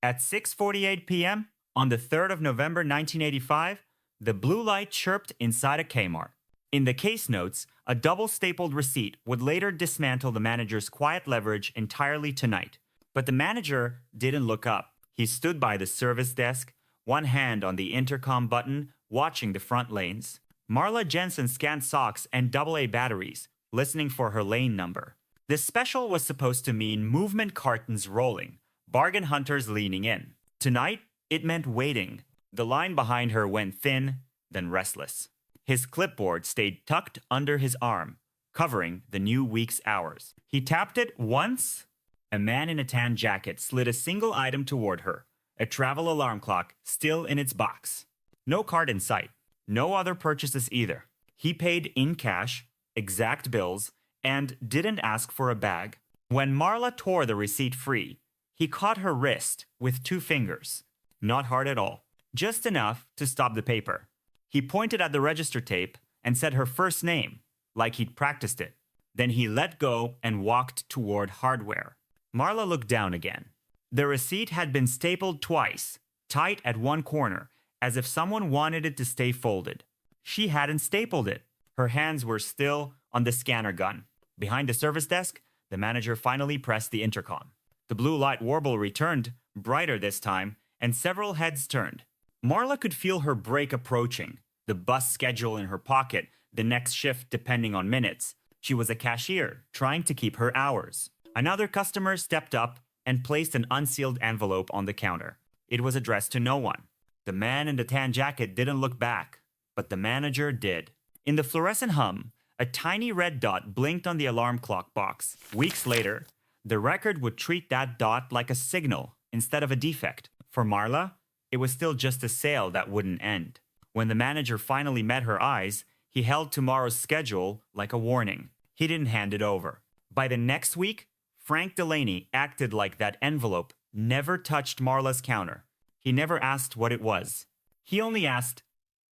At 6:48 p.m. on the 3rd of November 1985, the blue light chirped inside a Kmart. In the case notes, a double-stapled receipt would later dismantle the manager's quiet leverage entirely tonight. But the manager didn't look up. He stood by the service desk, one hand on the intercom button, watching the front lanes. Marla Jensen scanned socks and AA batteries, listening for her lane number. This special was supposed to mean movement cartons rolling, bargain hunters leaning in. Tonight, it meant waiting. The line behind her went thin, then restless. His clipboard stayed tucked under his arm, covering the new week's hours. He tapped it once. A man in a tan jacket slid a single item toward her, a travel alarm clock still in its box. No card in sight. No other purchases either. He paid in cash, exact bills, and didn't ask for a bag. When Marla tore the receipt free, he caught her wrist with 2 fingers. Not hard at all. Just enough to stop the paper. He pointed at the register tape and said her first name, like he'd practiced it. Then he let go and walked toward hardware. Marla looked down again. The receipt had been stapled twice, tight at one corner, as if someone wanted it to stay folded. She hadn't stapled it. Her hands were still on the scanner gun. Behind the service desk, the manager finally pressed the intercom. The blue light warble returned, brighter this time, and several heads turned. Marla could feel her break approaching, the bus schedule in her pocket, the next shift depending on minutes. She was a cashier, trying to keep her hours. Another customer stepped up and placed an unsealed envelope on the counter. It was addressed to no one. The man in the tan jacket didn't look back, but the manager did. In the fluorescent hum, a tiny red dot blinked on the alarm clock box. Weeks later, the record would treat that dot like a signal instead of a defect. For Marla, it was still just a sale that wouldn't end. When the manager finally met her eyes, he held tomorrow's schedule like a warning. He didn't hand it over. By the next week, Frank Delaney acted like that envelope never touched Marla's counter. He never asked what it was. He only asked,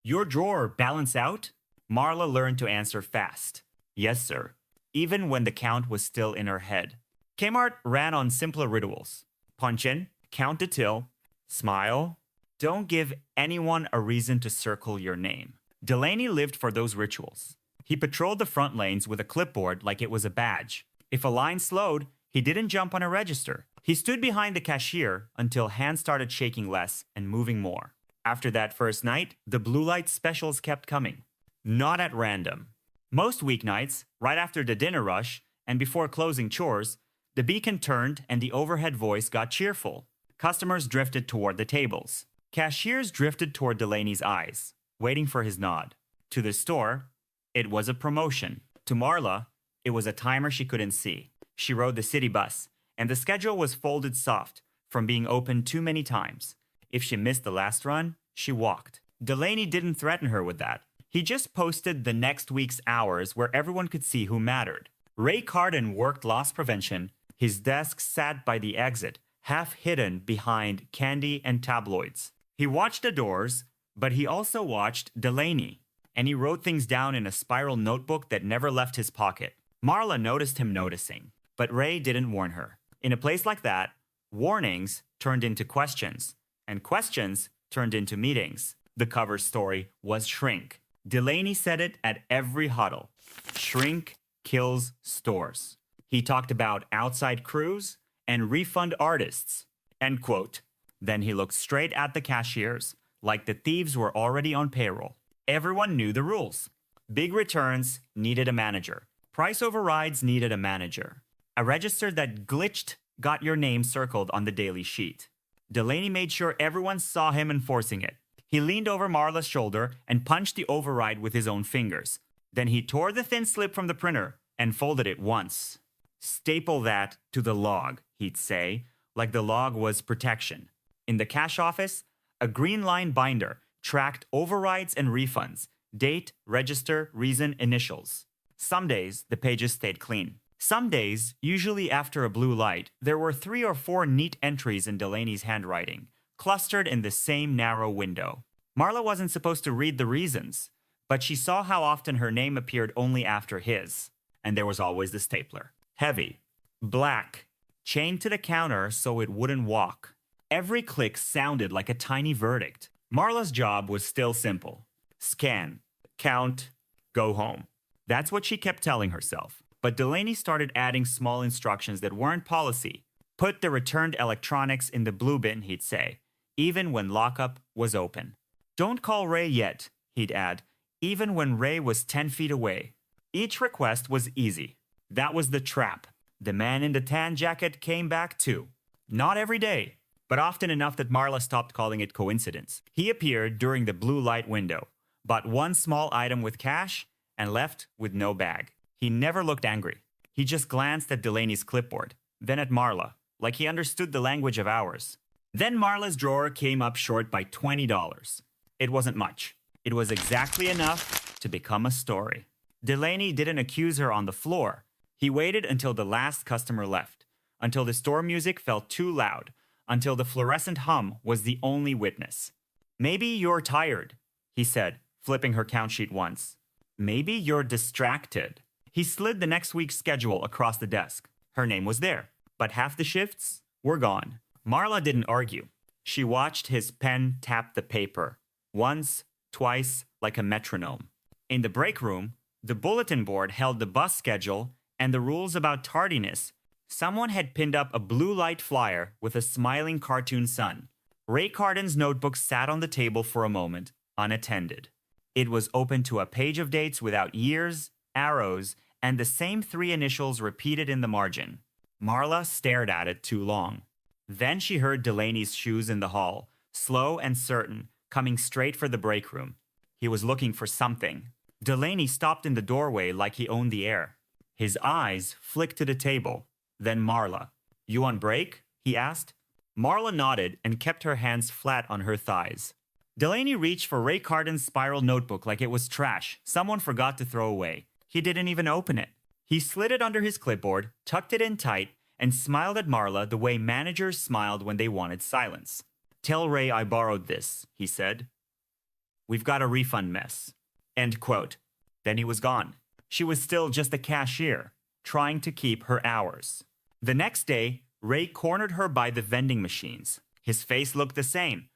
"Your drawer balance out?" Marla learned to answer fast. "Yes, sir," even when the count was still in her head. Kmart ran on simpler rituals. Punch in, count to till, smile. Don't give anyone a reason to circle your name. Delaney lived for those rituals. He patrolled the front lanes with a clipboard like it was a badge. If a line slowed, he didn't jump on a register. He stood behind the cashier until hands started shaking less and moving more. After that first night, the blue light specials kept coming. Not at random. Most weeknights, right after the dinner rush and before closing chores, the beacon turned and the overhead voice got cheerful. Customers drifted toward the tables. Cashiers drifted toward Delaney's eyes, waiting for his nod. To the store, it was a promotion. To Marla, it was a timer she couldn't see. She rode the city bus, and the schedule was folded soft from being opened too many times. If she missed the last run, she walked. Delaney didn't threaten her with that. He just posted the next week's hours where everyone could see who mattered. Ray Carden worked loss prevention. His desk sat by the exit, half hidden behind candy and tabloids. He watched the doors, but he also watched Delaney, and he wrote things down in a spiral notebook that never left his pocket. Marla noticed him noticing, but Ray didn't warn her. In a place like that, warnings turned into questions, and questions turned into meetings. The cover story was shrink. Delaney said it at every huddle. Shrink kills stores. He talked about outside crews and refund artists. End quote. Then he looked straight at the cashiers, like the thieves were already on payroll. Everyone knew the rules. Big returns needed a manager. Price overrides needed a manager. A register that glitched got your name circled on the daily sheet. Delaney made sure everyone saw him enforcing it. He leaned over Marla's shoulder and punched the override with his own fingers. Then he tore the thin slip from the printer and folded it once. "Staple that to the log," he'd say, like the log was protection. In the cash office, a green line binder tracked overrides and refunds, date, register, reason, initials. Some days, the pages stayed clean. Some days, usually after a blue light, there were 3 or 4 neat entries in Delaney's handwriting, clustered in the same narrow window. Marla wasn't supposed to read the reasons, but she saw how often her name appeared only after his. And there was always the stapler. Heavy, black, chained to the counter so it wouldn't walk. Every click sounded like a tiny verdict. Marla's job was still simple: scan, count, go home. That's what she kept telling herself. But Delaney started adding small instructions that weren't policy. Put the returned electronics in the blue bin, he'd say, even when lockup was open. Don't call Ray yet, he'd add, even when Ray was 10 feet away. Each request was easy. That was the trap. The man in the tan jacket came back too. Not every day, but often enough that Marla stopped calling it coincidence. He appeared during the blue light window, bought one small item with cash, and left with no bag. He never looked angry. He just glanced at Delaney's clipboard, then at Marla, like he understood the language of hours. Then Marla's drawer came up short by $20. It wasn't much. It was exactly enough to become a story. Delaney didn't accuse her on the floor. He waited until the last customer left, until the store music felt too loud, until the fluorescent hum was the only witness. Maybe you're tired, he said, flipping her count sheet once. Maybe you're distracted. He slid the next week's schedule across the desk. Her name was there, but half the shifts were gone. Marla didn't argue. She watched his pen tap the paper, once, twice, like a metronome. In the break room, the bulletin board held the bus schedule and the rules about tardiness. Someone had pinned up a blue light flyer with a smiling cartoon sun. Ray Carden's notebook sat on the table for a moment, unattended. It was open to a page of dates without years, arrows, and the same three initials repeated in the margin. Marla stared at it too long. Then she heard Delaney's shoes in the hall, slow and certain, coming straight for the break room. He was looking for something. Delaney stopped in the doorway like he owned the air. His eyes flicked to the table. Then Marla. You on break? He asked. Marla nodded and kept her hands flat on her thighs. Delaney reached for Ray Carden's spiral notebook like it was trash someone forgot to throw away. He didn't even open it. He slid it under his clipboard, tucked it in tight, and smiled at Marla the way managers smiled when they wanted silence. Tell Ray I borrowed this, he said. We've got a refund mess. End quote. Then he was gone. She was still just a cashier, trying to keep her hours. The next day, Ray cornered her by the vending machines. His face looked the same,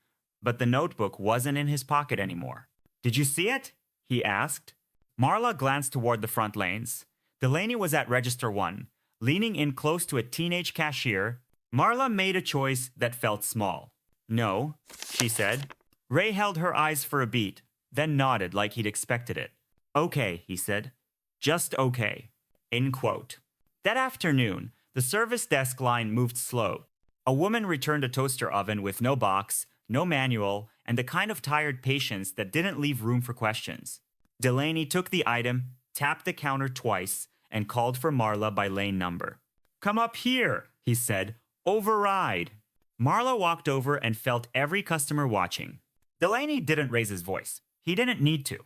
but the notebook wasn't in his pocket anymore. Did you see it? He asked. Marla glanced toward the front lanes. Delaney was at register 1, leaning in close to a teenage cashier. Marla made a choice that felt small. No, she said. Ray held her eyes for a beat, then nodded like he'd expected it. Okay, he said. Just okay. End quote. That afternoon, the service desk line moved slow. A woman returned a toaster oven with no box, no manual, and the kind of tired patience that didn't leave room for questions. Delaney took the item, tapped the counter twice, and called for Marla by lane number. Come up here, he said. Override. Marla walked over and felt every customer watching. Delaney didn't raise his voice. He didn't need to.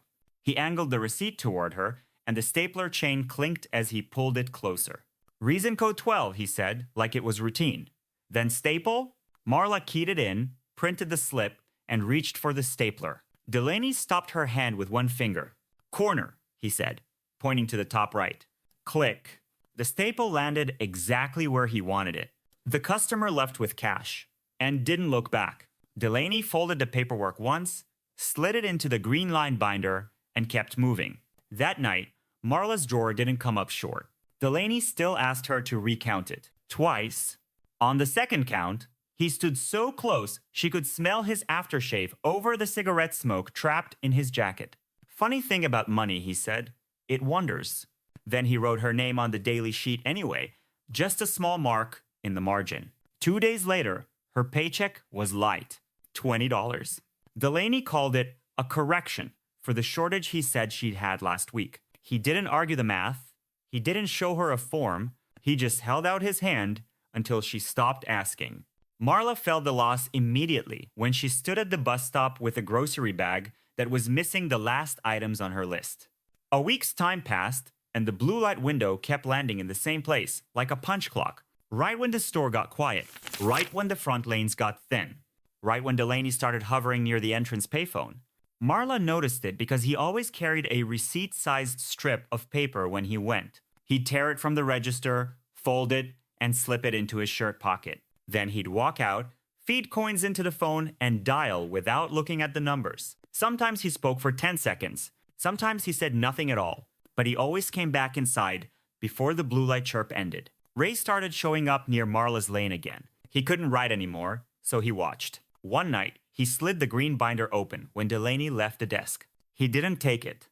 He angled the receipt toward her, and the stapler chain clinked as he pulled it closer. Reason code 12, he said, like it was routine. Then staple? Marla keyed it in, printed the slip, and reached for the stapler. Delaney stopped her hand with one finger. Corner, he said, pointing to the top right. Click. The staple landed exactly where he wanted it. The customer left with cash and didn't look back. Delaney folded the paperwork once, slid it into the green line binder, and kept moving. That night, Marla's drawer didn't come up short. Delaney still asked her to recount it. Twice. On the second count, he stood so close she could smell his aftershave over the cigarette smoke trapped in his jacket. Funny thing about money, he said. It wanders. Then he wrote her name on the daily sheet anyway, just a small mark in the margin. 2 days later, her paycheck was light. $20. Delaney called it a correction for the shortage he said she'd had last week. He didn't argue the math. He didn't show her a form. He just held out his hand until she stopped asking. Marla felt the loss immediately when she stood at the bus stop with a grocery bag that was missing the last items on her list. A week's time passed, and the blue light window kept landing in the same place, like a punch clock, right when the store got quiet, right when the front lanes got thin, right when Delaney started hovering near the entrance payphone. Marla noticed it because he always carried a receipt-sized strip of paper when he went. He'd tear it from the register, fold it, and slip it into his shirt pocket. Then he'd walk out, feed coins into the phone, and dial without looking at the numbers. Sometimes he spoke for 10 seconds. Sometimes he said nothing at all. But he always came back inside before the blue light chirp ended. Ray started showing up near Marla's lane again. He couldn't write anymore, so he watched. One night, he slid the green binder open when Delaney left the desk. He didn't take it.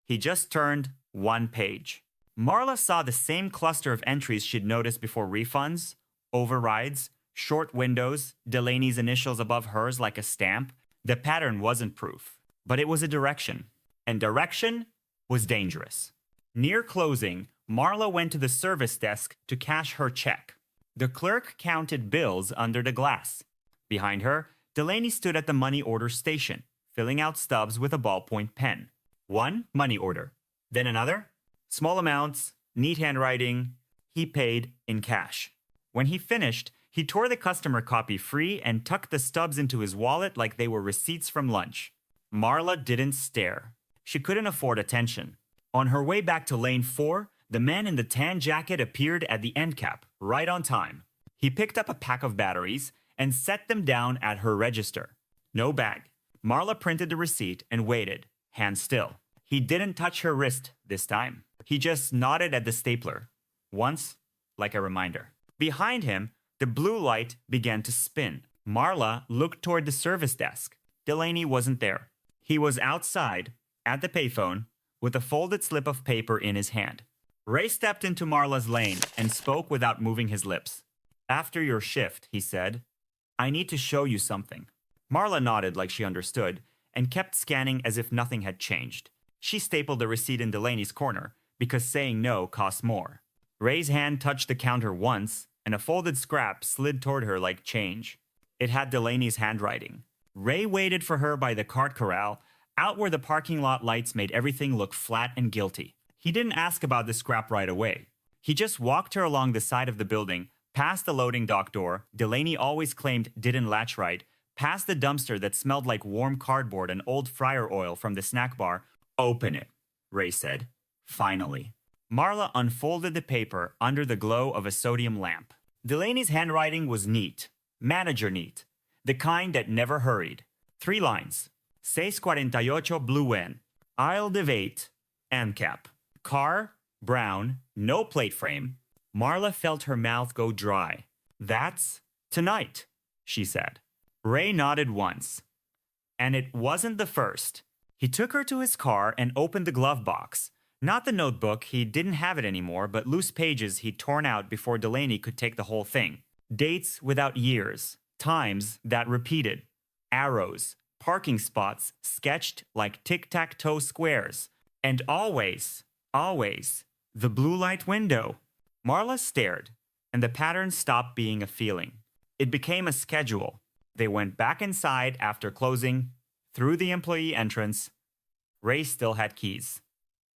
He just turned one page. Marla saw the same cluster of entries she'd noticed before: refunds, overrides, short windows, Delaney's initials above hers like a stamp. The pattern wasn't proof, but it was a direction. And direction was dangerous. Near closing, Marla went to the service desk to cash her check. The clerk counted bills under the glass. Behind her, Delaney stood at the money order station, filling out stubs with a ballpoint pen. One money order, then another. Small amounts, neat handwriting. He paid in cash. When he finished, he tore the customer copy free and tucked the stubs into his wallet like they were receipts from lunch. Marla didn't stare. She couldn't afford attention. On her way back to lane 4, the man in the tan jacket appeared at the end cap, right on time. He picked up a pack of batteries and set them down at her register. No bag. Marla printed the receipt and waited, hand still. He didn't touch her wrist this time. He just nodded at the stapler. Once, like a reminder. Behind him, the blue light began to spin. Marla looked toward the service desk. Delaney wasn't there. He was outside, at the payphone, with a folded slip of paper in his hand. Ray stepped into Marla's lane and spoke without moving his lips. "After your shift," he said, "I need to show you something." Marla nodded like she understood and kept scanning as if nothing had changed. She stapled the receipt in Delaney's corner because saying no cost more. Ray's hand touched the counter once, and a folded scrap slid toward her like change. It had Delaney's handwriting. Ray waited for her by the cart corral, out where the parking lot lights made everything look flat and guilty. He didn't ask about the scrap right away. He just walked her along the side of the building, past the loading dock door Delaney always claimed didn't latch right, past the dumpster that smelled like warm cardboard and old fryer oil from the snack bar. "Open it," Ray said. Finally. Marla unfolded the paper under the glow of a sodium lamp. Delaney's handwriting was neat, manager neat, the kind that never hurried. 3 lines. 648 Bluen, Isle de Vate, AMCAP. Car, brown, no plate frame. Marla felt her mouth go dry. "That's tonight," she said. Ray nodded once. And it wasn't the first. He took her to his car and opened the glove box. Not the notebook, he didn't have it anymore, but loose pages he'd torn out before Delaney could take the whole thing. Dates without years. Times that repeated. Arrows. Parking spots sketched like tic-tac-toe squares. And always, always, the blue light window. Marla stared, and the pattern stopped being a feeling. It became a schedule. They went back inside after closing, through the employee entrance. Ray still had keys.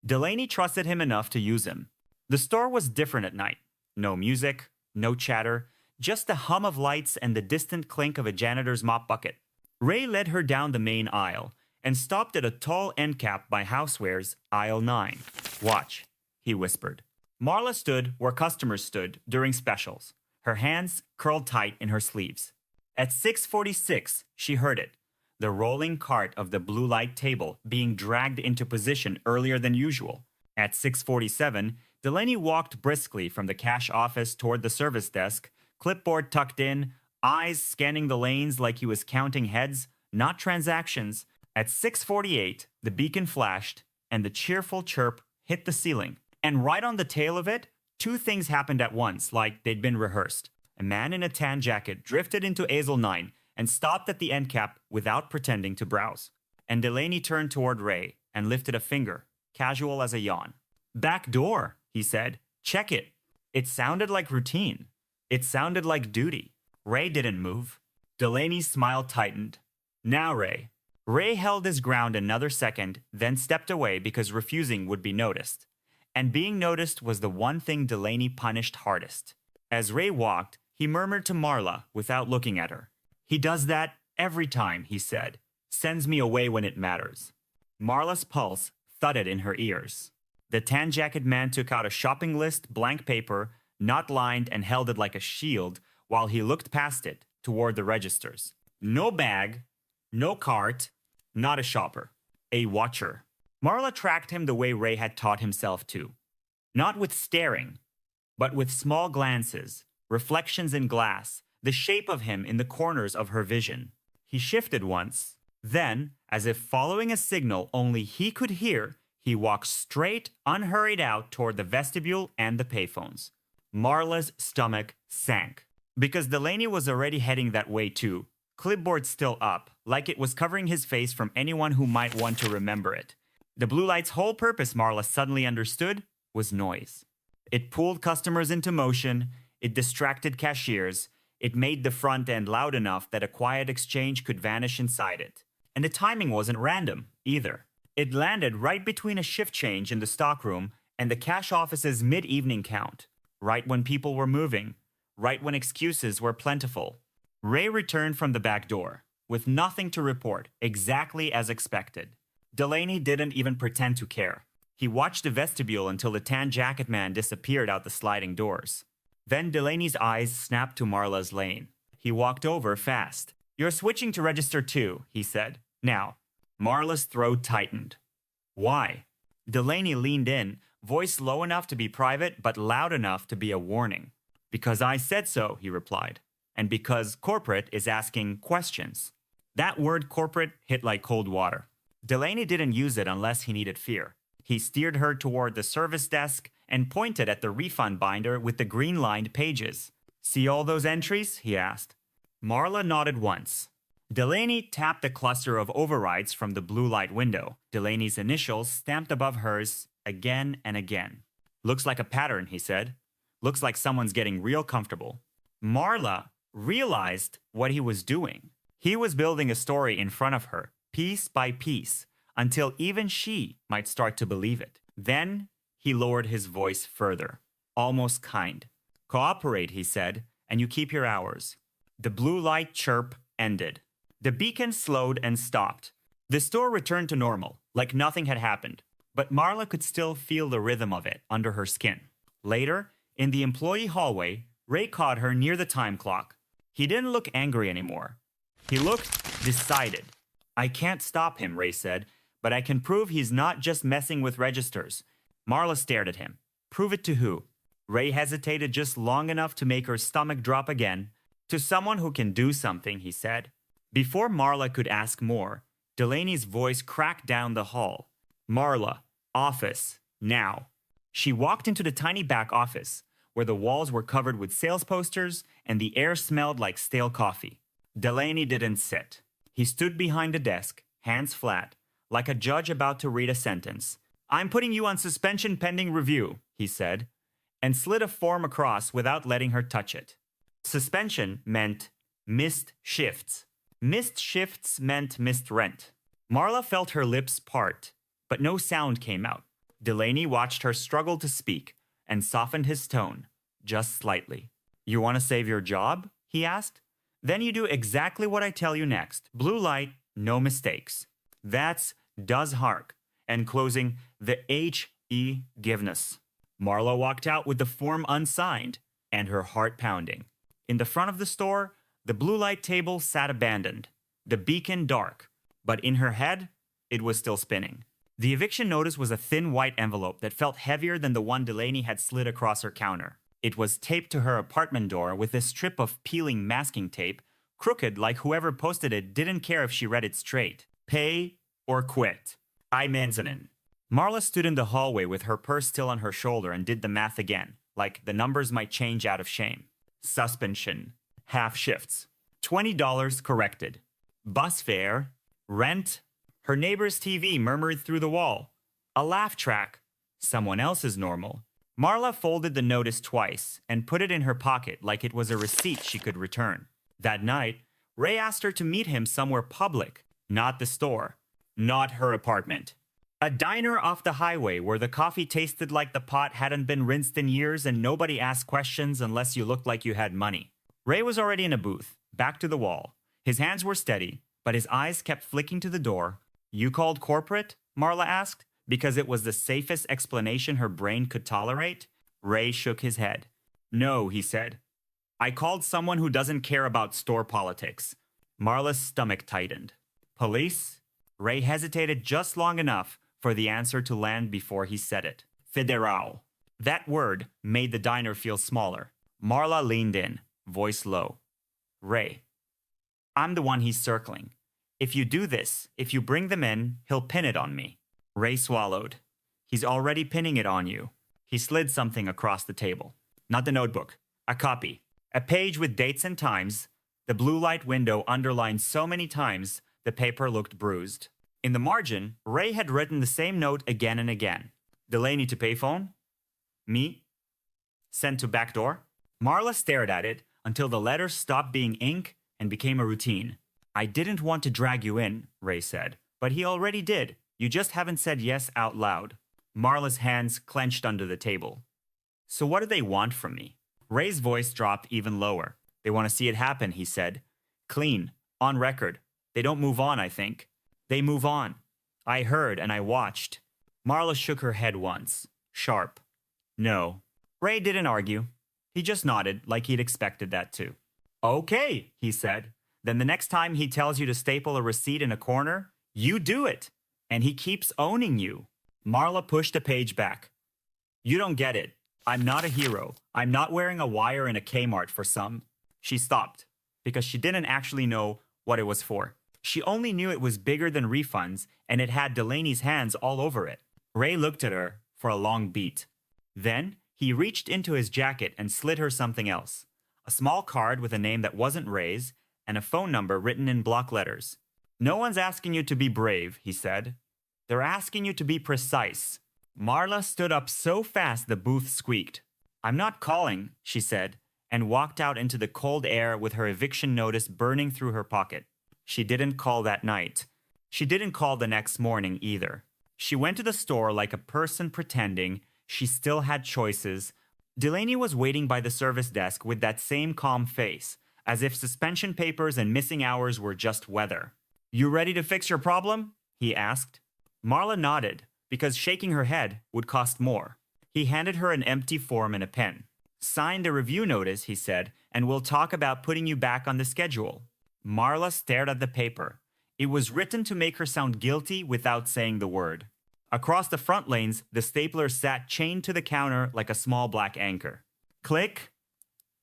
Delaney trusted him enough to use him. The store was different at night. No music, no chatter, just the hum of lights and the distant clink of a janitor's mop bucket. Ray led her down the main aisle and stopped at a tall end cap by housewares, aisle 9. "Watch," he whispered. Marla stood where customers stood during specials, her hands curled tight in her sleeves. At 6:46, she heard it, the rolling cart of the blue light table being dragged into position earlier than usual. At 6:47, Delaney walked briskly from the cash office toward the service desk, clipboard tucked in, eyes scanning the lanes like he was counting heads, not transactions. At 6:48, the beacon flashed, and the cheerful chirp hit the ceiling. And right on the tail of it, 2 things happened at once, like they'd been rehearsed. A man in a tan jacket drifted into aisle 9 and stopped at the end cap without pretending to browse. And Delaney turned toward Ray and lifted a finger, casual as a yawn. "Back door," he said. "Check it." It sounded like routine. It sounded like duty. Ray didn't move. Delaney's smile tightened. "Now, Ray." Ray held his ground another second, then stepped away because refusing would be noticed. And being noticed was the one thing Delaney punished hardest. As Ray walked, he murmured to Marla without looking at her. "He does that every time," he said. "Sends me away when it matters." Marla's pulse thudded in her ears. The tan jacket man took out a shopping list, blank paper, not lined, and held it like a shield while he looked past it toward the registers. No bag, no cart, not a shopper, a watcher. Marla tracked him the way Ray had taught himself to. Not with staring, but with small glances, reflections in glass, the shape of him in the corners of her vision. He shifted once. Then, as if following a signal only he could hear, he walked straight, unhurried out toward the vestibule and the payphones. Marla's stomach sank. Because Delaney was already heading that way too, clipboard still up, like it was covering his face from anyone who might want to remember it. The blue light's whole purpose, Marla suddenly understood, was noise. It pulled customers into motion, it distracted cashiers, it made the front end loud enough that a quiet exchange could vanish inside it. And the timing wasn't random, either. It landed right between a shift change in the stockroom and the cash office's mid-evening count, right when people were moving, right when excuses were plentiful. Ray returned from the back door, with nothing to report, exactly as expected. Delaney didn't even pretend to care. He watched the vestibule until the tan jacket man disappeared out the sliding doors. Then Delaney's eyes snapped to Marla's lane. He walked over fast. "You're switching to register 2, he said. "Now." Marla's throat tightened. "Why?" Delaney leaned in, voice low enough to be private but loud enough to be a warning. "Because I said so," he replied. "And because corporate is asking questions." That word corporate hit like cold water. Delaney didn't use it unless he needed fear. He steered her toward the service desk and pointed at the refund binder with the green-lined pages. "See all those entries?" he asked. Marla nodded once. Delaney tapped the cluster of overrides from the blue light window, Delaney's initials stamped above hers again and again. "Looks like a pattern," he said. "Looks like someone's getting real comfortable." Marla realized what he was doing. He was building a story in front of her, piece by piece, until even she might start to believe it. Then he lowered his voice further, almost kind. "Cooperate," he said, "and you keep your hours." The blue light chirp ended. The beacon slowed and stopped. The store returned to normal, like nothing had happened, but Marla could still feel the rhythm of it under her skin. Later, in the employee hallway, Ray caught her near the time clock. He didn't look angry anymore. He looked decided. "I can't stop him," Ray said, "but I can prove he's not just messing with registers." Marla stared at him. "Prove it to who?" Ray hesitated just long enough to make her stomach drop again. "To someone who can do something," he said. Before Marla could ask more, Delaney's voice cracked down the hall. "Marla, office, now." She walked into the tiny back office, where the walls were covered with sales posters and the air smelled like stale coffee. Delaney didn't sit. He stood behind the desk, hands flat, like a judge about to read a sentence. "I'm putting you on suspension pending review," he said, and slid a form across without letting her touch it. Suspension meant missed shifts. Missed shifts meant missed rent. Marla felt her lips part, but no sound came out. Delaney watched her struggle to speak and softened his tone, just slightly. "You want to save your job?" he asked. "Then you do exactly what I tell you next. Blue light, no mistakes. That's does hark." And closing, the H-E giveness. Marla walked out with the form unsigned and her heart pounding. In the front of the store, the blue light table sat abandoned, the beacon dark, but in her head, it was still spinning. The eviction notice was a thin white envelope that felt heavier than the one Delaney had slid across her counter. It was taped to her apartment door with a strip of peeling masking tape, crooked like whoever posted it didn't care if she read it straight. "Pay or quit. I Manzanin." Marla stood in the hallway with her purse still on her shoulder and did the math again, like the numbers might change out of shame. Suspension. Half shifts. $20 corrected. Bus fare. Rent. Her neighbor's TV murmured through the wall. A laugh track. Someone else's normal. Marla folded the notice twice and put it in her pocket like it was a receipt she could return. That night, Ray asked her to meet him somewhere public, not the store, not her apartment. A diner off the highway where the coffee tasted like the pot hadn't been rinsed in years and nobody asked questions unless you looked like you had money. Ray was already in a booth, back to the wall. His hands were steady, but his eyes kept flicking to the door. "You called corporate?" Marla asked, because it was the safest explanation her brain could tolerate. Ray shook his head. "No," he said. I called someone who doesn't care about store politics. Marla's stomach tightened. Police? Ray hesitated just long enough for the answer to land before he said it. Federal. That word made the diner feel smaller. Marla leaned in, voice low. Ray, I'm the one he's circling. If you do this, if you bring them in, he'll pin it on me. Ray swallowed. He's already pinning it on you. He slid something across the table. Not the notebook. A copy. A page with dates and times. The blue light window underlined so many times the paper looked bruised. In the margin, Ray had written the same note again and again. Delaney to payphone? Me? Sent to back door? Marla stared at it until the letters stopped being ink and became a routine. I didn't want to drag you in, Ray said, but he already did. You just haven't said yes out loud. Marla's hands clenched under the table. So what do they want from me? Ray's voice dropped even lower. They want to see it happen, he said. Clean. On record. They don't move on, I think. They move on. I heard and I watched. Marla shook her head once. Sharp. No. Ray didn't argue. He just nodded like he'd expected that too. Okay, he said. Then the next time he tells you to staple a receipt in a corner, you do it. And he keeps owning you. Marla pushed a page back. You don't get it. I'm not a hero. I'm not wearing a wire in a Kmart for some. She stopped because she didn't actually know what it was for. She only knew it was bigger than refunds and it had Delaney's hands all over it. Ray looked at her for a long beat. Then he reached into his jacket and slid her something else. A small card with a name that wasn't Ray's and a phone number written in block letters. No one's asking you to be brave, he said. They're asking you to be precise. Marla stood up so fast the booth squeaked. I'm not calling, she said, and walked out into the cold air with her eviction notice burning through her pocket. She didn't call that night. She didn't call the next morning either. She went to the store like a person pretending she still had choices. Delaney was waiting by the service desk with that same calm face, as if suspension papers and missing hours were just weather. You ready to fix your problem? He asked. Marla nodded, because shaking her head would cost more. He handed her an empty form and a pen. Sign the review notice, he said, and we'll talk about putting you back on the schedule. Marla stared at the paper. It was written to make her sound guilty without saying the word. Across the front lanes, the stapler sat chained to the counter like a small black anchor. Click,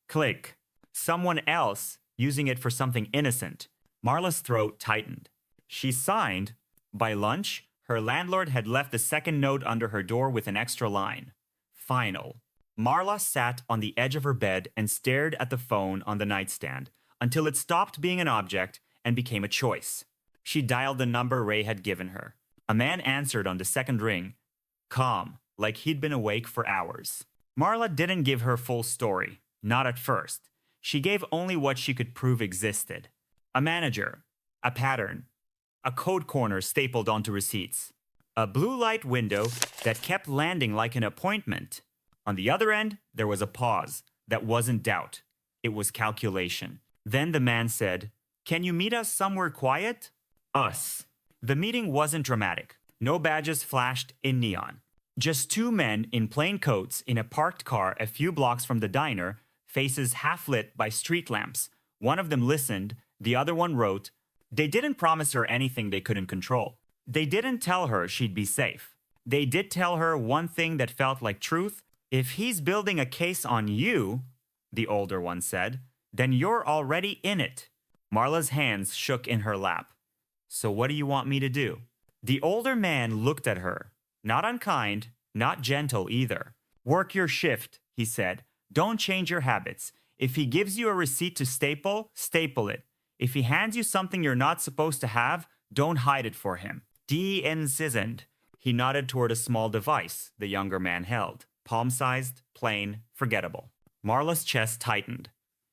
click. Someone else using it for something innocent. Marla's throat tightened. She signed. By lunch, her landlord had left a second note under her door with an extra line. Final. Marla sat on the edge of her bed and stared at the phone on the nightstand until it stopped being an object and became a choice. She dialed the number Ray had given her. A man answered on the second ring, calm, like he'd been awake for hours. Marla didn't give her full story, not at first. She gave only what she could prove existed. A manager, a pattern, a code corner stapled onto receipts, a blue light window that kept landing like an appointment. On the other end, there was a pause that wasn't doubt. It was calculation. Then the man said, "Can you meet us somewhere quiet?" Us. The meeting wasn't dramatic. No badges flashed in neon. Just two men in plain coats in a parked car a few blocks from the diner, faces half lit by street lamps. One of them listened, the other one wrote. They didn't promise her anything they couldn't control. They didn't tell her she'd be safe. They did tell her one thing that felt like truth. If he's building a case on you, the older one said, then you're already in it. Marla's hands shook in her lap. So what do you want me to do? The older man looked at her. Not unkind, not gentle either. Work your shift, he said. Don't change your habits. If he gives you a receipt to staple, staple it. If he hands you something you're not supposed to have, don't hide it for him. D-N-Sizend. He nodded toward a small device the younger man held. Palm-sized, plain, forgettable. Marla's chest tightened.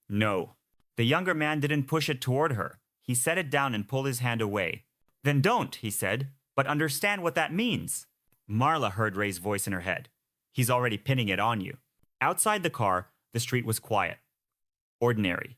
No. The younger man didn't push it toward her. He set it down and pulled his hand away. Then don't, he said, but understand what that means. Marla heard Ray's voice in her head. He's already pinning it on you. Outside the car, the street was quiet. Ordinary.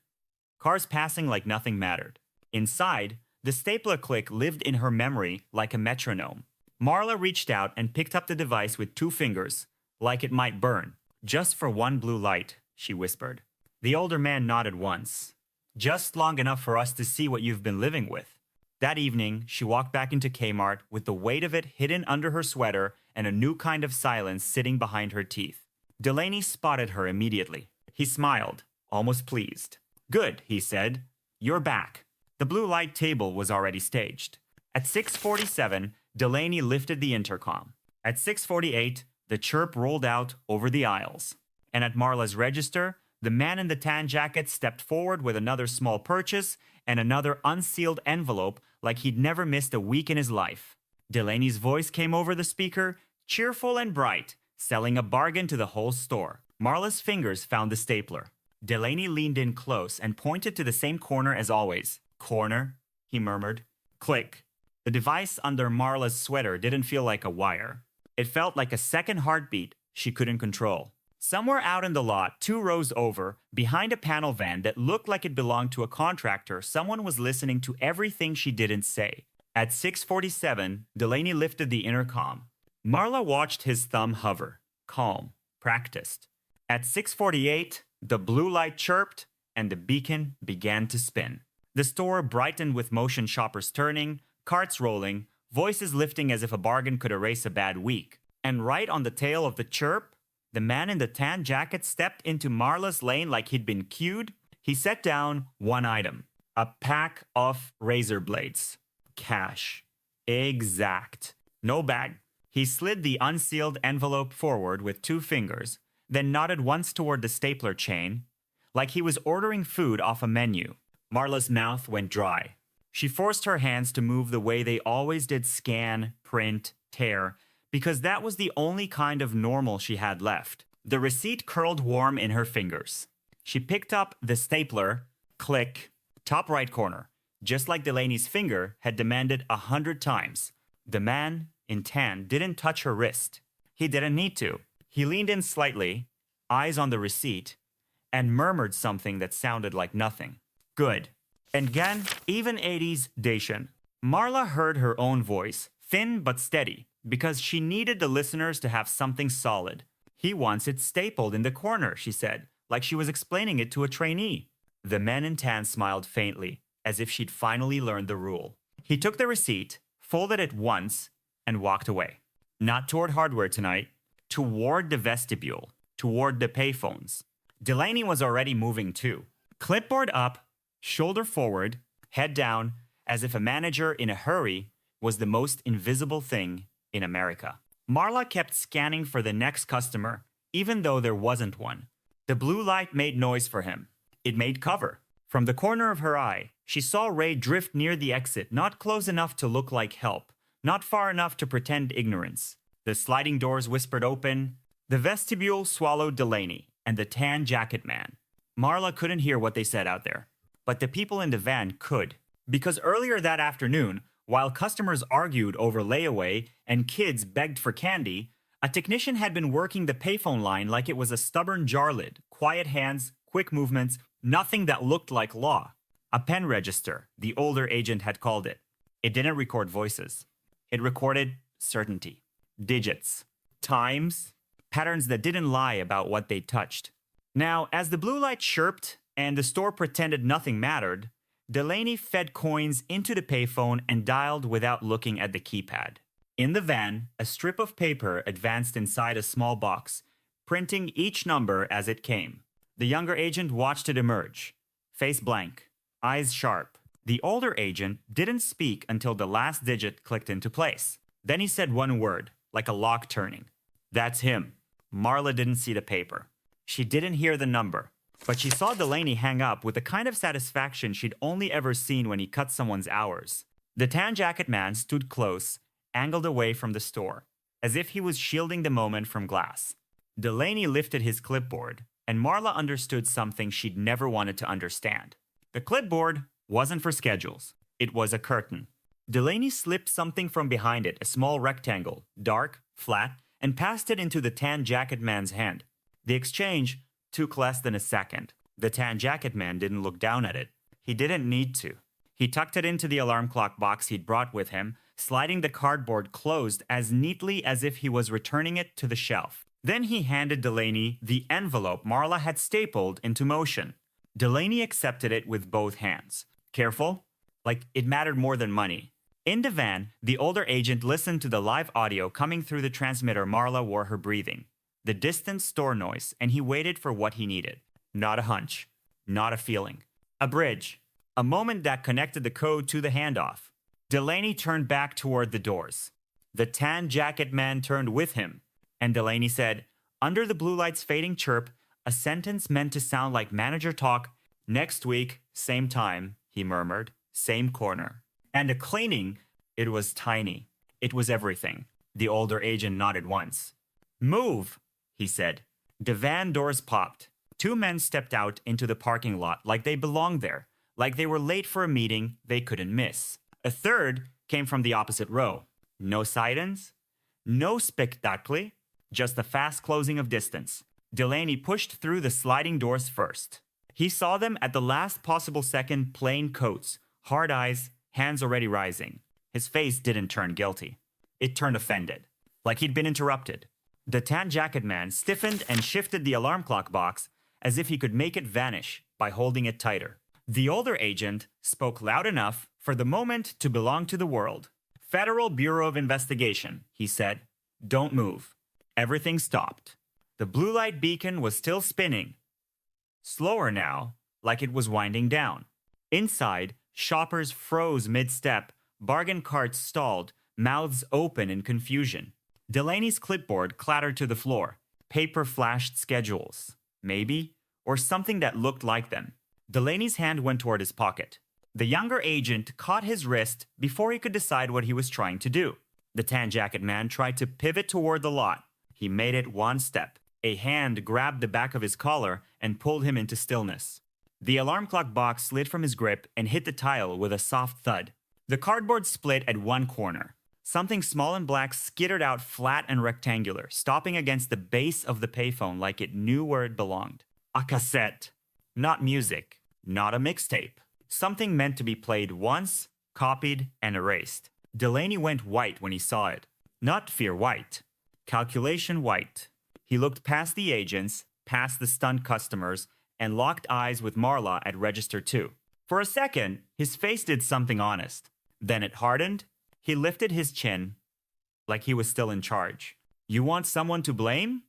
Cars passing like nothing mattered. Inside, the stapler click lived in her memory like a metronome. Marla reached out and picked up the device with 2 fingers, like it might burn. Just for one blue light, she whispered. The older man nodded once. Just long enough for us to see what you've been living with. That evening, she walked back into Kmart with the weight of it hidden under her sweater and a new kind of silence sitting behind her teeth. Delaney spotted her immediately. He smiled, almost pleased. Good, he said. You're back. The blue light table was already staged. At 6:47, Delaney lifted the intercom. At 6:48, the chirp rolled out over the aisles. And at Marla's register, the man in the tan jacket stepped forward with another small purchase and another unsealed envelope like he'd never missed a week in his life. Delaney's voice came over the speaker, cheerful and bright, selling a bargain to the whole store. Marla's fingers found the stapler. Delaney leaned in close and pointed to the same corner as always. Corner, he murmured. Click. The device under Marla's sweater didn't feel like a wire. It felt like a second heartbeat she couldn't control. Somewhere out in the lot, 2 rows over, behind a panel van that looked like it belonged to a contractor, someone was listening to everything she didn't say. At 6:47, Delaney lifted the intercom. Marla watched his thumb hover. Calm. Practiced. At 6:48, the blue light chirped, and the beacon began to spin. The store brightened with motion shoppers turning, carts rolling, voices lifting as if a bargain could erase a bad week. And right on the tail of the chirp, the man in the tan jacket stepped into Marla's lane like he'd been cued. He set down one item. A pack of razor blades. Cash. Exact. No bag. He slid the unsealed envelope forward with 2 fingers, then nodded once toward the stapler chain, like he was ordering food off a menu. Marla's mouth went dry. She forced her hands to move the way they always did: scan, print, tear, because that was the only kind of normal she had left. The receipt curled warm in her fingers. She picked up the stapler, click, top right corner, just like Delaney's finger had demanded 100 times. The man in tan didn't touch her wrist. He didn't need to. He leaned in slightly, eyes on the receipt, and murmured something that sounded like nothing. Good. And again, even 80s Dacian. Marla heard her own voice, thin but steady, because she needed the listeners to have something solid. He wants it stapled in the corner, she said, like she was explaining it to a trainee. The man in tan smiled faintly, as if she'd finally learned the rule. He took the receipt, folded it once, and walked away. Not toward hardware tonight, toward the vestibule, toward the payphones. Delaney was already moving too. Clipboard up, shoulder forward, head down, as if a manager in a hurry was the most invisible thing in America. Marla kept scanning for the next customer, even though there wasn't one. The blue light made noise for him. It made cover. From the corner of her eye, she saw Ray drift near the exit, not close enough to look like help, not far enough to pretend ignorance. The sliding doors whispered open. The vestibule swallowed Delaney and the tan jacket man. Marla couldn't hear what they said out there, but the people in the van could. Because earlier that afternoon, while customers argued over layaway and kids begged for candy, a technician had been working the payphone line like it was a stubborn jar lid. Quiet hands, quick movements, nothing that looked like law. A pen register, the older agent had called it. It didn't record voices. It recorded certainty. Digits. Times. Patterns that didn't lie about what they touched. Now, as the blue light chirped and the store pretended nothing mattered, Delaney fed coins into the payphone and dialed without looking at the keypad. In the van, a strip of paper advanced inside a small box, printing each number as it came. The younger agent watched it emerge. Face blank, eyes sharp. The older agent didn't speak until the last digit clicked into place. Then he said one word, like a lock turning. That's him. Marla didn't see the paper. She didn't hear the number. But she saw Delaney hang up with the kind of satisfaction she'd only ever seen when he cut someone's hours. The tan jacket man stood close, angled away from the store, as if he was shielding the moment from glass. Delaney lifted his clipboard, and Marla understood something she'd never wanted to understand. The clipboard wasn't for schedules. It was a curtain. Delaney slipped something from behind it, a small rectangle, dark, flat, and passed it into the tan jacket man's hand. The exchange took less than a second. The tan jacket man didn't look down at it. He didn't need to. He tucked it into the alarm clock box he'd brought with him, sliding the cardboard closed as neatly as if he was returning it to the shelf. Then he handed Delaney the envelope Marla had stapled into motion. Delaney accepted it with both hands. Careful, like it mattered more than money. In the van, the older agent listened to the live audio coming through the transmitter Marla wore her breathing, the distant store noise, and he waited for what he needed. Not a hunch, not a feeling. A bridge, a moment that connected the code to the handoff. Delaney turned back toward the doors. The tan jacket man turned with him, and Delaney said, under the blue light's fading chirp, a sentence meant to sound like manager talk. Next week, same time, he murmured, same corner. And the cleaning, it was tiny. It was everything. The older agent nodded once. Move, he said. The van doors popped. Two men stepped out into the parking lot like they belonged there, like they were late for a meeting they couldn't miss. A third came from the opposite row. No sirens, no spectacle, just the fast closing of distance. Delaney pushed through the sliding doors first. He saw them at the last possible second, plain coats, hard eyes, hands already rising. His face didn't turn guilty. It turned offended, like he'd been interrupted. The tan jacket man stiffened and shifted the alarm clock box as if he could make it vanish by holding it tighter. The older agent spoke loud enough for the moment to belong to the world. Federal Bureau of Investigation, he said. Don't move. Everything stopped. The blue light beacon was still spinning. Slower now, like it was winding down. Inside, shoppers froze mid-step, bargain carts stalled, mouths open in confusion. Delaney's clipboard clattered to the floor. Paper flashed schedules. Maybe, or something that looked like them. Delaney's hand went toward his pocket. The younger agent caught his wrist before he could decide what he was trying to do. The tan jacket man tried to pivot toward the lot. He made it one step. A hand grabbed the back of his collar and pulled him into stillness. The alarm clock box slid from his grip and hit the tile with a soft thud. The cardboard split at one corner. Something small and black skittered out flat and rectangular, stopping against the base of the payphone like it knew where it belonged. A cassette. Not music. Not a mixtape. Something meant to be played once, copied, and erased. Delaney went white when he saw it. Not fear white. Calculation white. He looked past the agents, past the stunned customers, and locked eyes with Marla at register 2. For a second, his face did something honest. Then it hardened. He lifted his chin, like he was still in charge. You want someone to blame?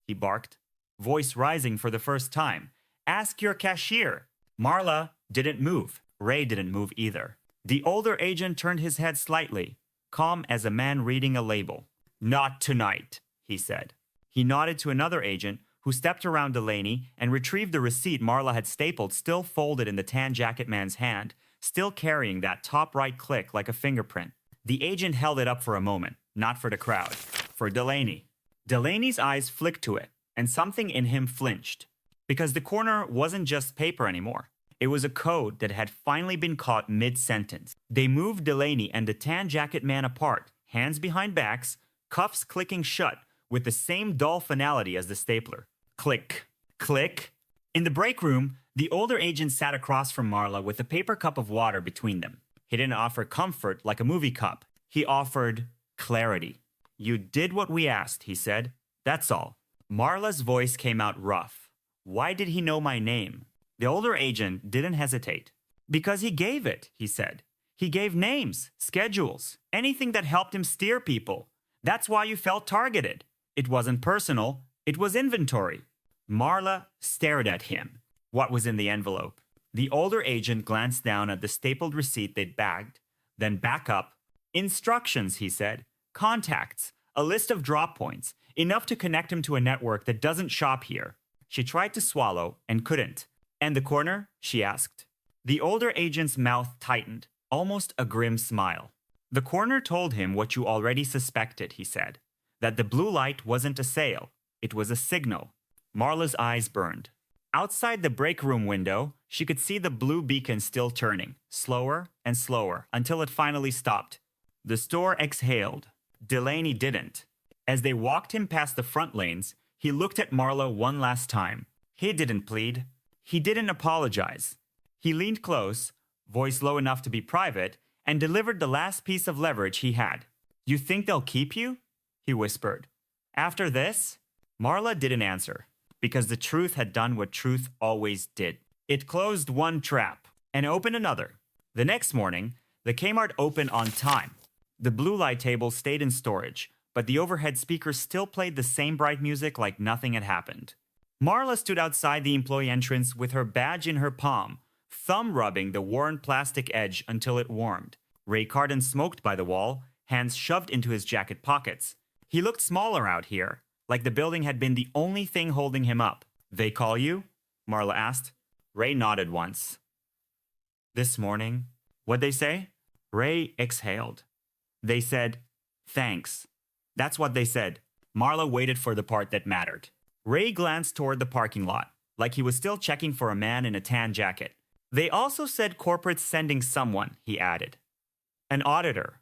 He barked, voice rising for the first time. Ask your cashier. Marla didn't move. Ray didn't move either. The older agent turned his head slightly, calm as a man reading a label. Not tonight, he said. He nodded to another agent who stepped around Delaney and retrieved the receipt Marla had stapled, still folded in the tan jacket man's hand, still carrying that top right click like a fingerprint. The agent held it up for a moment, not for the crowd, for Delaney. Delaney's eyes flicked to it, and something in him flinched. Because the corner wasn't just paper anymore. It was a code that had finally been caught mid-sentence. They moved Delaney and the tan jacket man apart, hands behind backs, cuffs clicking shut, with the same dull finality as the stapler. Click, click. In the break room, the older agent sat across from Marla with a paper cup of water between them. He didn't offer comfort like a movie cup. He offered clarity. You did what we asked, he said. That's all. Marla's voice came out rough. Why did he know my name? The older agent didn't hesitate. Because he gave it, he said. He gave names, schedules, anything that helped him steer people. That's why you felt targeted. It wasn't personal. It was inventory. Marla stared at him. What was in the envelope? The older agent glanced down at the stapled receipt they'd bagged, then back up. Instructions, he said. Contacts. A list of drop points. Enough to connect him to a network that doesn't shop here. She tried to swallow and couldn't. And the corner? She asked. The older agent's mouth tightened, almost a grim smile. The corner told him what you already suspected, he said. That the blue light wasn't a sale. It was a signal. Marla's eyes burned. Outside the break room window, she could see the blue beacon still turning, slower and slower, until it finally stopped. The store exhaled. Delaney didn't. As they walked him past the front lanes, he looked at Marla one last time. He didn't plead. He didn't apologize. He leaned close, voice low enough to be private, and delivered the last piece of leverage he had. You think they'll keep you? He whispered. After this? Marla didn't answer, because the truth had done what truth always did. It closed one trap and opened another. The next morning, the Kmart opened on time. The blue light table stayed in storage, but the overhead speakers still played the same bright music like nothing had happened. Marla stood outside the employee entrance with her badge in her palm, thumb rubbing the worn plastic edge until it warmed. Ray Carden smoked by the wall, hands shoved into his jacket pockets. He looked smaller out here, like the building had been the only thing holding him up. "They call you?" Marla asked. Ray nodded once. "This morning." "What'd they say?" Ray exhaled. "They said, thanks." That's what they said. Marla waited for the part that mattered. Ray glanced toward the parking lot, like he was still checking for a man in a tan jacket. "They also said corporate's sending someone," he added. "An auditor.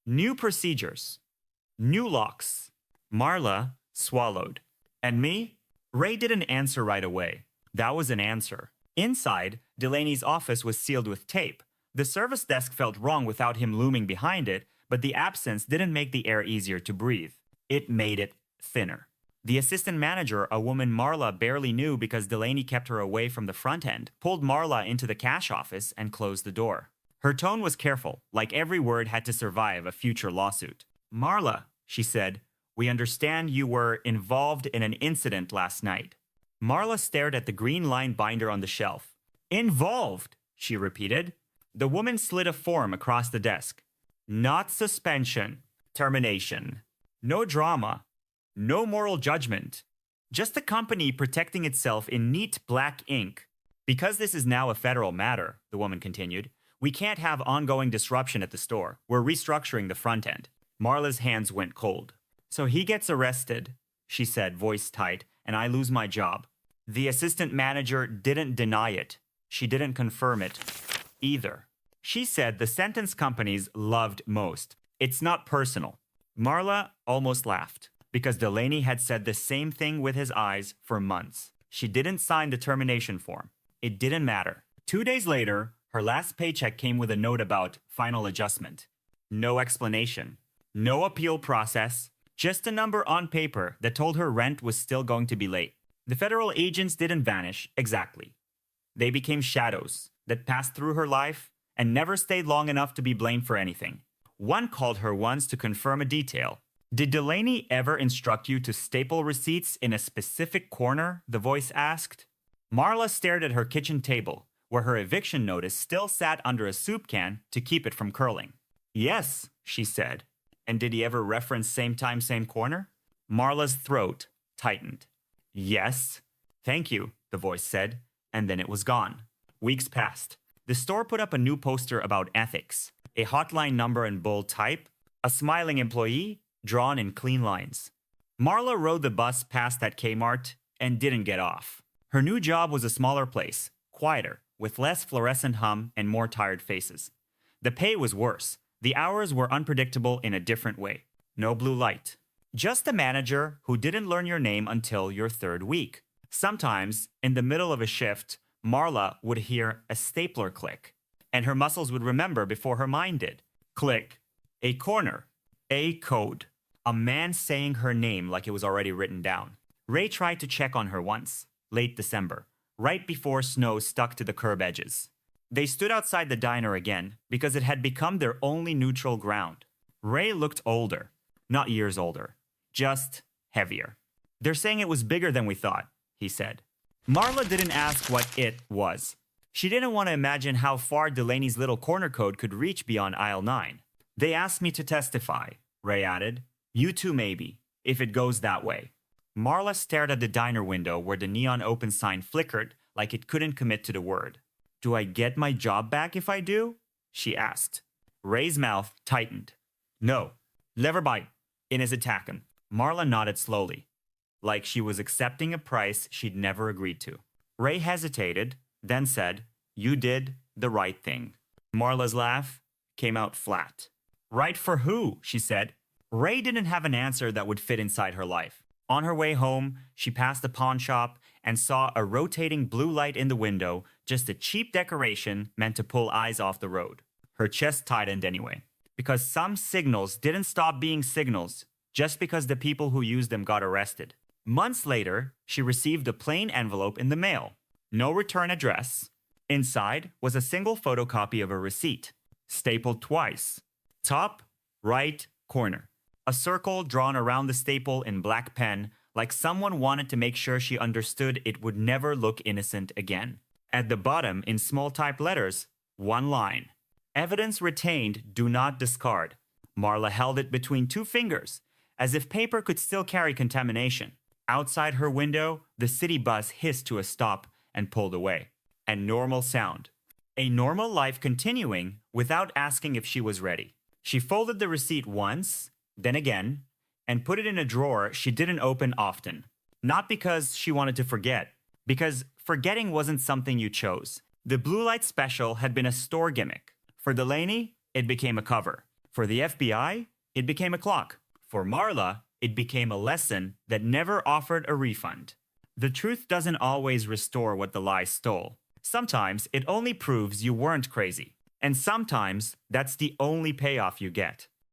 New procedures. New locks." Marla swallowed. "And me?" Ray didn't answer right away. That was an answer. Inside, Delaney's office was sealed with tape. The service desk felt wrong without him looming behind it, but the absence didn't make the air easier to breathe. It made it thinner. The assistant manager, a woman Marla barely knew because Delaney kept her away from the front end, pulled Marla into the cash office and closed the door. Her tone was careful, like every word had to survive a future lawsuit. "Marla," she said, "we understand you were involved in an incident last night." Marla stared at the green line binder on the shelf. "Involved," she repeated. The woman slid a form across the desk. "Not suspension, termination. No drama. No moral judgment. Just the company protecting itself in neat black ink. Because this is now a federal matter," the woman continued, "we can't have ongoing disruption at the store. We're restructuring the front end." Marla's hands went cold. "So he gets arrested," she said, voice tight, "and I lose my job." The assistant manager didn't deny it. She didn't confirm it either. She said the sentence companies loved most. "It's not personal." Marla almost laughed, because Delaney had said the same thing with his eyes for months. She didn't sign the termination form. It didn't matter. 2 days later, her last paycheck came with a note about final adjustment. No explanation. No appeal process. Just a number on paper that told her rent was still going to be late. The federal agents didn't vanish, exactly. They became shadows that passed through her life and never stayed long enough to be blamed for anything. One called her once to confirm a detail. "Did Delaney ever instruct you to staple receipts in a specific corner?" the voice asked. Marla stared at her kitchen table, where her eviction notice still sat under a soup can to keep it from curling. "Yes," she said. "And did he ever reference same time, same corner?" Marla's throat tightened. "Yes." "Thank you," the voice said, and then it was gone. Weeks passed. The store put up a new poster about ethics, a hotline number in bold type, a smiling employee drawn in clean lines. Marla rode the bus past that Kmart and didn't get off. Her new job was a smaller place, quieter, with less fluorescent hum and more tired faces. The pay was worse. The hours were unpredictable in a different way. No blue light. Just a manager who didn't learn your name until your third week. Sometimes, in the middle of a shift, Marla would hear a stapler click, and her muscles would remember before her mind did. Click. A corner. A code. A man saying her name like it was already written down. Ray tried to check on her once, late December, right before snow stuck to the curb edges. They stood outside the diner again because it had become their only neutral ground. Ray looked older. Not years older. Just heavier. "They're saying it was bigger than we thought," he said. Marla didn't ask what it was. She didn't want to imagine how far Delaney's little corner code could reach beyond aisle 9. "They asked me to testify," Ray added. "You too, maybe, if it goes that way." Marla stared at the diner window where the neon open sign flickered like it couldn't commit to the word. "Do I get my job back if I do?" she asked. Ray's mouth tightened. "No. Never bite." In his attacking. Marla nodded slowly, like she was accepting a price she'd never agreed to. Ray hesitated, then said, "You did the right thing." Marla's laugh came out flat. "Right for who?" she said. Ray didn't have an answer that would fit inside her life. On her way home, she passed the pawn shop and saw a rotating blue light in the window, just a cheap decoration meant to pull eyes off the road. Her chest tightened anyway, because some signals didn't stop being signals just because the people who used them got arrested. Months later, she received a plain envelope in the mail. No return address. Inside was a single photocopy of a receipt, stapled twice. Top, right, corner. A circle drawn around the staple in black pen, like someone wanted to make sure she understood it would never look innocent again. At the bottom, in small typed letters, one line. Evidence retained, do not discard. Marla held it between two fingers, as if paper could still carry contamination. Outside her window, the city bus hissed to a stop and pulled away. And normal sound. A normal life continuing without asking if she was ready. She folded the receipt once, then again, and put it in a drawer she didn't open often. Not because she wanted to forget, because forgetting wasn't something you chose. The blue light special had been a store gimmick. For Delaney, it became a cover. For the FBI, it became a clock. For Marla, it became a lesson that never offered a refund. The truth doesn't always restore what the lie stole. Sometimes it only proves you weren't crazy. And sometimes that's the only payoff you get.